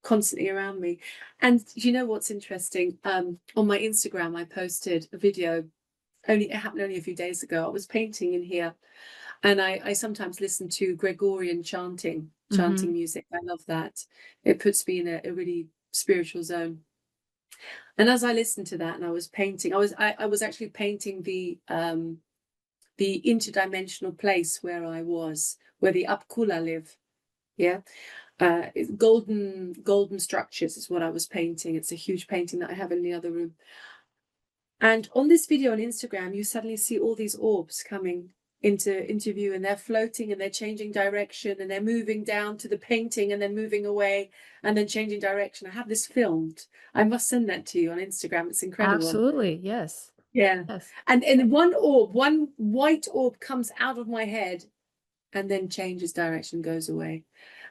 constantly around me. And you know what's interesting? On my Instagram, I posted a video. It happened only a few days ago. I was painting in here, and I sometimes listen to Gregorian chanting music. I love that. It puts me in a really spiritual zone. And as I listened to that and I was painting, I was actually painting the interdimensional place where where the Apkula live. Yeah. Golden structures is what I was painting. It's a huge painting that I have in the other room. And on this video on Instagram, you suddenly see all these orbs coming into view, and they're floating, and they're changing direction, and they're moving down to the painting, and then moving away, and then changing direction. I have this filmed. I must send that to you on Instagram. It's incredible. Absolutely, yes. Yeah. Yes. And one white orb comes out of my head, and then changes direction, goes away.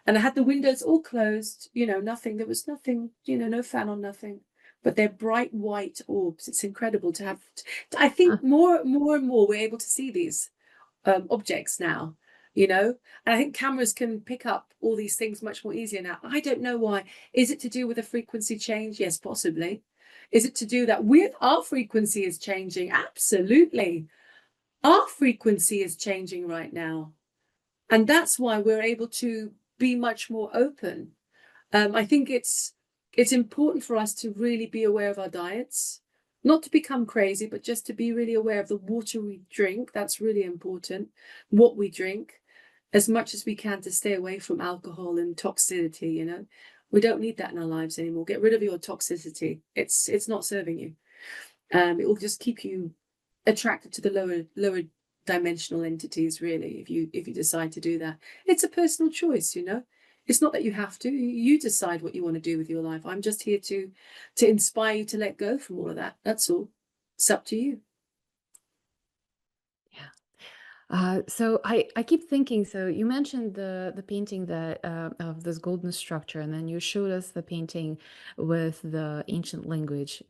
And I had the windows all closed, nothing. There was nothing, no fan on, nothing. But they're bright white orbs. It's incredible to have. I think more and more we're able to see these objects now, and I think cameras can pick up all these things much more easier now. I don't know why. Is it to do with a frequency change? Yes, possibly. Is it to do that with our frequency is changing? Absolutely. Our frequency is changing right now. And that's why we're able to be much more open. I think it's important for us to really be aware of our diets, not to become crazy, but just to be really aware of the water we drink. That's really important. What we drink, as much as we can, to stay away from alcohol and toxicity. We don't need that in our lives anymore. Get rid of your toxicity. It's not serving you. It will just keep you attracted to the lower dimensional entities, really, if you decide to do that. It's a personal choice. It's not that you have to. You decide what you want to do with your life. I'm just here to inspire you to let go from all of that. That's all. It's up to you. So I keep thinking. So you mentioned the painting that of this golden structure, and then you showed us the painting with the ancient language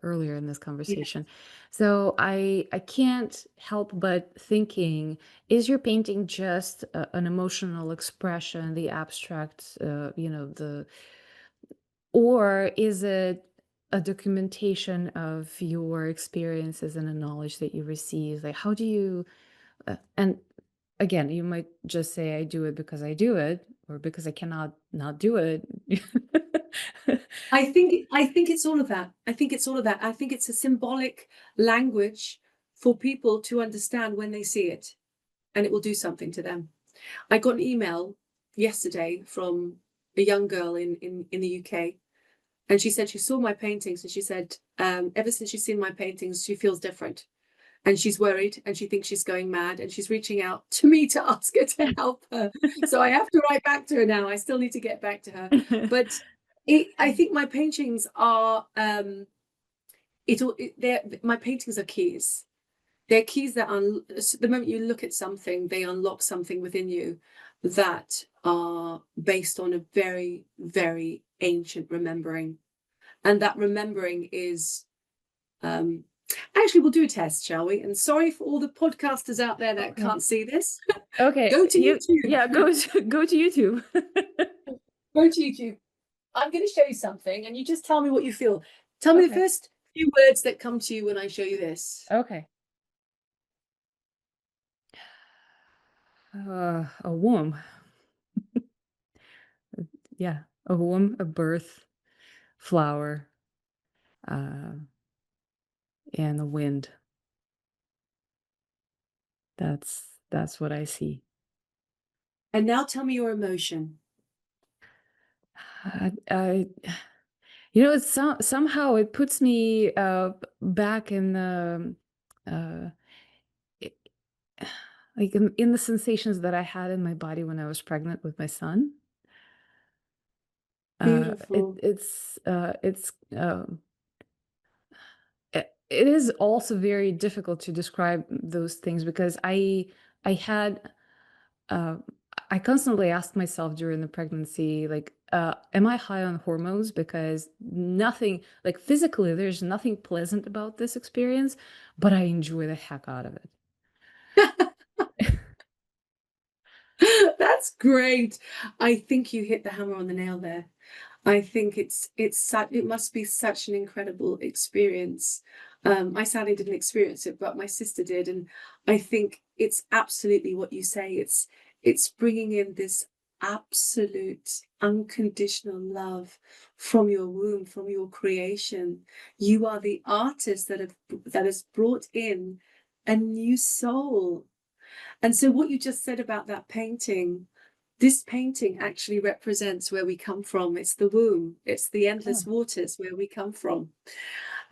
earlier in this Yeah. conversation. So I can't help but thinking: is your painting just an emotional expression, the abstract, the, or is it a documentation of your experiences and the knowledge that you receive? Like, how do you? And again, you might just say, I do it because I do it, or because I cannot not do it. I think it's all of that. I think it's all of that. I think it's a symbolic language for people to understand when they see it, and it will do something to them. I got an email yesterday from a young girl in the UK, and she said she saw my paintings, and she said ever since she's seen my paintings, she feels different. And she's worried and she thinks she's going mad, and she's reaching out to me to ask her to help her. So I have to write back to her now. I still need to get back to her. But I think my paintings are my paintings are keys. They're keys that the moment you look at something, they unlock something within you that are based on a very, very ancient remembering. And that remembering is actually, we'll do a test, shall we? And sorry for all the podcasters out there that Okay. can't see this. Okay. Go to YouTube. Yeah, go to YouTube. Go to YouTube. I'm going to show you something, and you just tell me what you feel. Tell me the Okay. first few words that come to you when I show you this. Okay. A womb. Yeah, a womb, a birth, flower, uh, and the wind. That's what I see. And now tell me your emotion. I it's somehow it puts me back in the uh, i- like in the sensations that I had in my body when I was pregnant with my son. Uh, it Beautiful. it's it is also very difficult to describe those things because I had uh, I constantly asked myself during the pregnancy, like, am I high on hormones? Because nothing, like physically, there's nothing pleasant about this experience, but I enjoy the heck out of it. That's great. I think you hit the hammer on the nail there. I think it must be such an incredible experience. I sadly didn't experience it, but my sister did, and I think it's absolutely what you say. It's bringing in this absolute unconditional love from your womb, from your creation. You are the artist that has brought in a new soul. And so what you just said about that painting, this painting actually represents where we come from. It's the womb, it's the endless Oh. waters where we come from.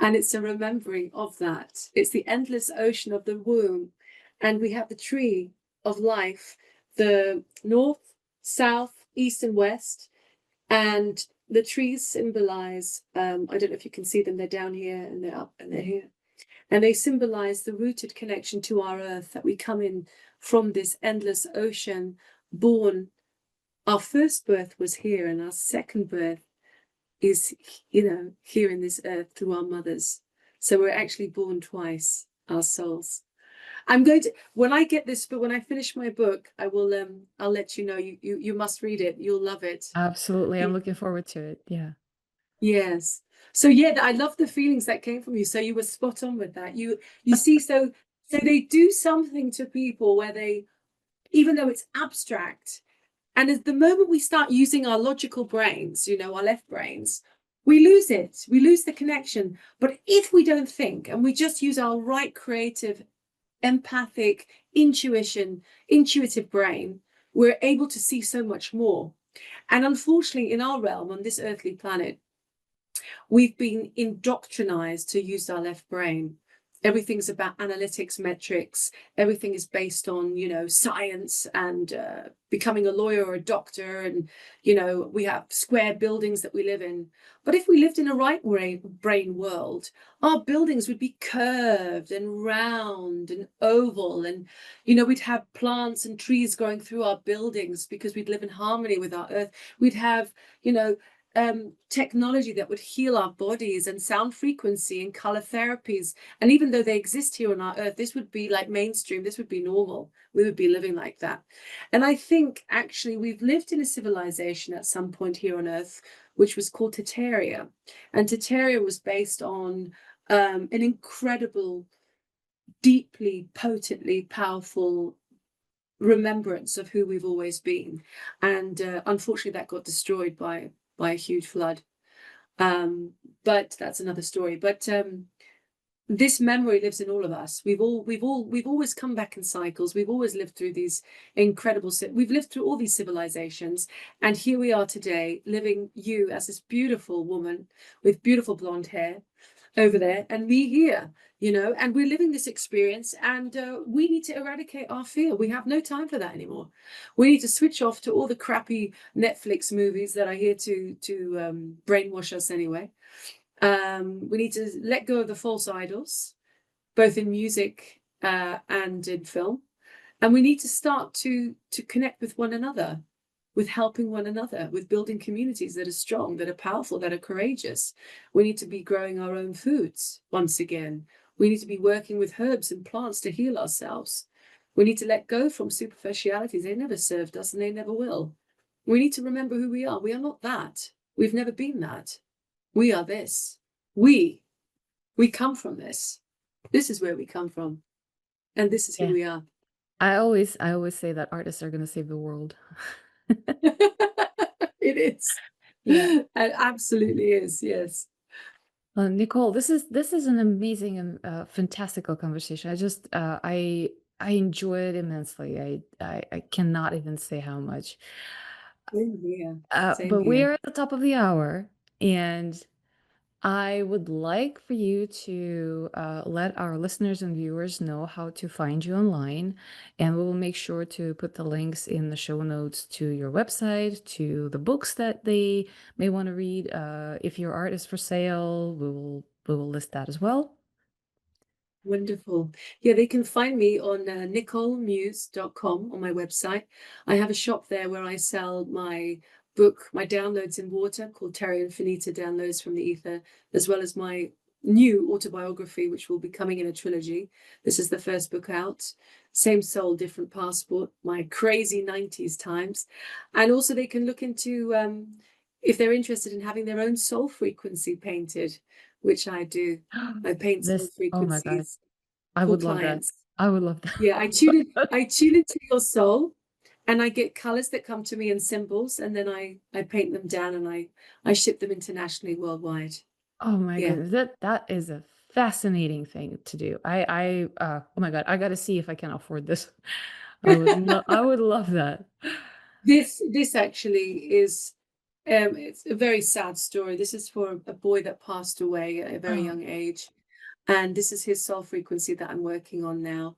And it's a remembering of that. It's the endless ocean of the womb. And we have the tree of life, the north, south, east, and west. And the trees symbolize, I don't know if you can see them, they're down here and they're up and they're here. And they symbolize the rooted connection to our earth, that we come in from this endless ocean, born. Our first birth was here, and our second birth is, here in this earth through our mothers. So we're actually born twice, our souls. I'm going to, when I get this, but when I finish my book, I will, I'll let you know. You must read it. You'll love it. Absolutely, I'm looking forward to it. Yeah. Yes. So yeah, I love the feelings that came from you. So you were spot on with that. You see, so they do something to people where they, even though it's abstract, and at the moment we start using our logical brains, our left brains, we lose it. We lose the connection. But if we don't think and we just use our right creative, empathic, intuitive brain, we're able to see so much more. And unfortunately, in our realm, on this earthly planet, we've been indoctrinized to use our left brain everything's about analytics, metrics. Everything is based on, science and becoming a lawyer or a doctor. And, we have square buildings that we live in. But if we lived in a right brain world, our buildings would be curved and round and oval. And, we'd have plants and trees growing through our buildings because we'd live in harmony with our earth. We'd have, technology that would heal our bodies, and sound frequency and color therapies. And even though they exist here on our earth, this would be like mainstream. This would be normal. We would be living like that. And I think actually we've lived in a civilization at some point here on earth, which was called Tartaria. And Tartaria was based on an incredible, deeply, potently powerful remembrance of who we've always been. And unfortunately, that got destroyed by a huge flood. But that's another story. But this memory lives in all of us. We've always come back in cycles. We've always lived through these we've lived through all these civilizations, and here we are today, living, you as this beautiful woman with beautiful blonde hair over there, and me here, and we're living this experience, and we need to eradicate our fear. We have no time for that anymore. We need to switch off to all the crappy Netflix movies that are here to brainwash us anyway. We need to let go of the false idols, both in music and in film. And we need to start to connect with one another, with helping one another, with building communities that are strong, that are powerful, that are courageous. We need to be growing our own foods once again. We need to be working with herbs and plants to heal ourselves. We need to let go from superficialities. They never served us and they never will. We need to remember who we are. We are not that. We've never been that. We are this. We come from this. This is where we come from. And this is who we are. I always say that artists are going to save the world. It is. Yeah. It absolutely is. Yes. Nicole, this is an amazing and fantastical conversation. I just I enjoy it immensely. I cannot even say how much. Same here. But we're at the top of the hour, and I would like for you to let our listeners and viewers know how to find you online, and we will make sure to put the links in the show notes to your website, to the books that they may want to read. If your art is for sale, we will list that as well. Wonderful. Yeah, they can find me on NicoleMeeuws.com on my website. I have a shop there where I sell my book, my downloads in water, called Terra Infinita Downloads from the Ether, as well as my new autobiography, which will be coming in a trilogy. This is the first book out. Same soul, different passport, my crazy 90s times. And also they can look into, if they're interested in having their own soul frequency painted, which I do. I paint soul frequencies. Oh my God. I would love clients. that. I would love that. Yeah, I tune into your soul, and I get colors that come to me in symbols, and then I paint them down, and I ship them internationally, worldwide. Oh my goodness, that is a fascinating thing to do. Oh my God, I got to see if I can afford this. I would love that. This actually is it's a very sad story. This is for a boy that passed away at a very young age, and this is his soul frequency that I'm working on now.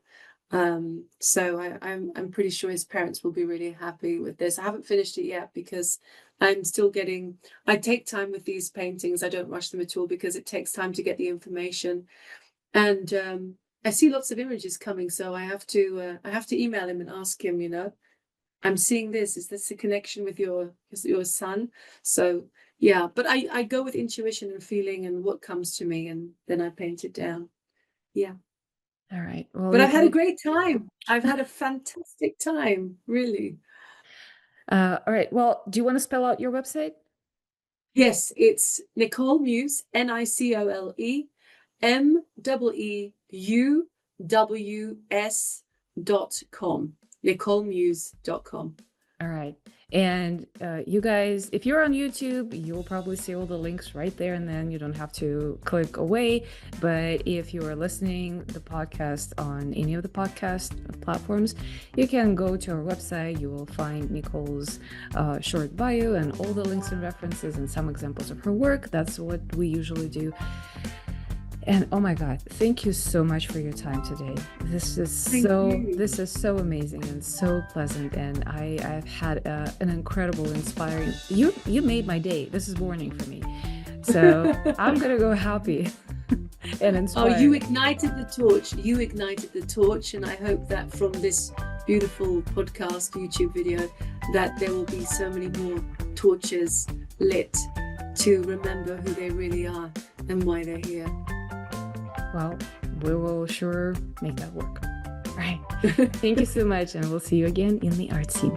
So I'm pretty sure his parents will be really happy with this. I haven't finished it yet because I'm still I take time with these paintings. I don't rush them at all because it takes time to get the information. And I see lots of images coming, so I have to email him and ask him, I'm seeing this. Is this a connection with your son? So yeah, but I go with intuition and feeling and what comes to me, and then I paint it down. Yeah. All right. Well, but I've had a great time. I've had a fantastic time, really. All right. Well, do you want to spell out your website? Yes, it's Nicole Meeuws, NicoleMeeuws.com. NicoleMeeuws.com. All right. And you guys, if you're on YouTube, you'll probably see all the links right there, and then you don't have to click away. But if you are listening the podcast on any of the podcast platforms, you can go to our website. You will find Nicole's short bio and all the links and references and some examples of her work. That's what we usually do. And oh my God, thank you so much for your time today. This is so amazing and so pleasant. And I've had an incredible, inspiring. You made my day. This is morning for me, so I'm gonna go happy and inspired. Oh, you ignited the torch. You ignited the torch, and I hope that from this beautiful podcast, YouTube video, that there will be so many more torches lit to remember who they really are and why they're here. Well, we will sure make that work. All right. Thank you so much, and we'll see you again in the art scene.